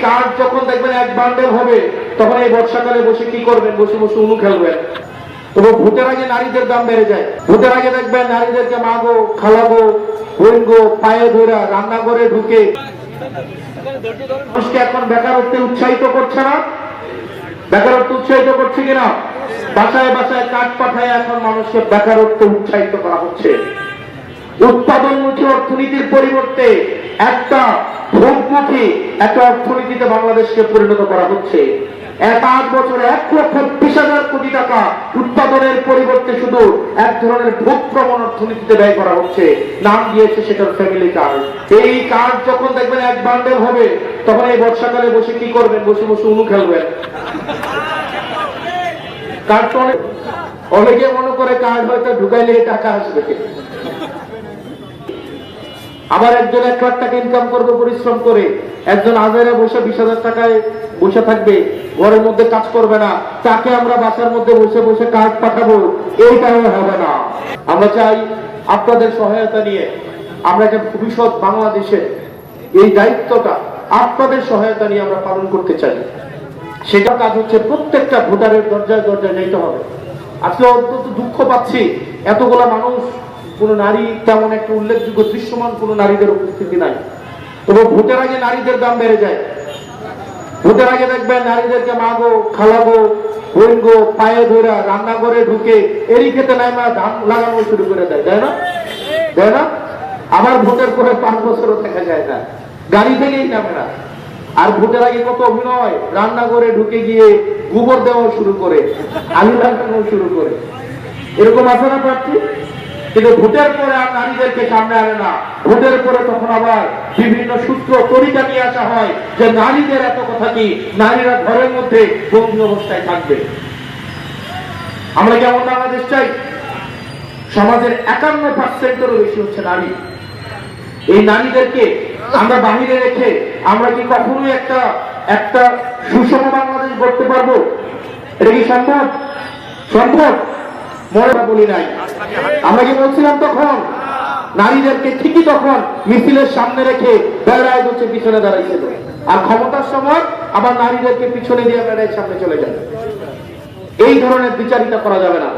Card যখন দেখবেন এক বান্ডেল হবে, তখন এই বর্ষাকালে বসে কি করবেন? বসে বসে উনু খেলবেন। তবে ভোটের আগে নারীদের দাম বেড়ে যায়। ভোটের আগে দেখবেন নারীদেরকে মাগো, খালাগো, বোনগো পায়ে ধরে রান্নাঘরে ঢুকে মানুষকে এখন বেকারত্বে উৎসাহিত করছে না? বেকারত্ব উৎসাহিত করছে কিনা? বাসায় বাসায় কাঠ পাঠায় এখন মানুষকে বেকারত্বে উৎসাহিত করা হচ্ছে। উৎপাদনমুখী অর্থনীতির পরিবর্তে একটা ভোগমুখী একটা অর্থনীতিতে বাংলাদেশকে পরিণত করা হচ্ছে। 5 বছরে 1,20,000 কোটি টাকা উৎপাদনের পরিবর্তে শুধু এক ধরনের ভোগপ্রবণ অর্থনীতিতে ব্যয় করা হচ্ছে। নাম দিয়েছে সেটার ফ্যামিলি কার্ড। এই কার্ড যখন দেখবেন এক বান্ডেল হবে, তখন এই বর্ষাকালে বসে কি করবেন? বসে বসে উনু খেলবেন। কার্ড অনেকে মনে করে কার্ড হয়তো ঢুকাইলে টাকা আসবে। আবার একজন 1 লাখ টাকা ইনকাম করবে পরিশ্রম করে, একজন আজারে বসে 20,000 টাকায় বসে থাকবে, ঘরের মধ্যে কাজ করবে না, তাকে আমরা বাসার মধ্যে বসে বসে কার্ড পাঠাবো, এইটাও হবে না। আমরা চাই আপনাদের সহায়তা নিয়ে আমরা একটা ভবিষ্যৎ বাংলাদেশে এই দায়িত্বটা আপনাদের সহায়তা নিয়ে আমরা পালন করতে চাই। সেটা কাজ হচ্ছে প্রত্যেকটা ভোটারের দরজায় দরজায় যেতে হবে। আজকে অত্যন্ত দুঃখ পাচ্ছি, এতগুলা মানুষ, কোন নারী তেমন একটা উল্লেখযোগ্য দৃশ্যমান কোন নারীদের উপস্থিতি নাই। তবে ভোটের আগে নারীদের দাম বেড়ে যায়। ভোটের আগে দেখবেন নারীদেরকে মাগো, খালাগো, বোনগো পায়ে ধরে রান্নাঘরে ঢুকে এরি খেতে নাই মা ধান লাগানো শুরু করে দেয়, তাই না? তাই না? আবার ভোটের পরে 5 বছরও দেখা যায় না, গাড়ি থেকেই নামে না। আর ভোটের আগে কত অভিনয়, রান্নাঘরে ঢুকে গিয়ে গোবর দেওয়া শুরু করে, আলু লাগানো শুরু করে, এরকম আছে না প্রার্থী? কিন্তু ভোটের পরে আর নারীদেরকে সামনে আনে না। ভোটের পরে তখন আবার বিভিন্ন সূত্র তরিকা নিয়ে আসা হয় যে নারীদের এত কথা কি, নারীরা ঘরের মধ্যে বন্দী অবস্থায় থাকবে। আমরা কেমন বাংলাদেশ চাই? সমাজের 51%-এরও বেশি হচ্ছে নারী। এই নারীদেরকে আমরা বাহিরে রেখে আমরা কি কখনোই একটা সুষম বাংলাদেশ গড়তে পারবো? এটা কি সম্ভব? সম্ভব? মনে বলি নাই, আমরা কি বলছিলাম তখন? নারীদেরকে ঠিকই তখন মিছিলের সামনে রেখে বেড়ায় হচ্ছে পিছনে দাঁড়াইছিল, আর ক্ষমতার সময় আবার নারীদেরকে পিছনে দিয়ে বেড়ায় সামনে চলে যায়। এই ধরনের বিচারিতা করা যাবে না।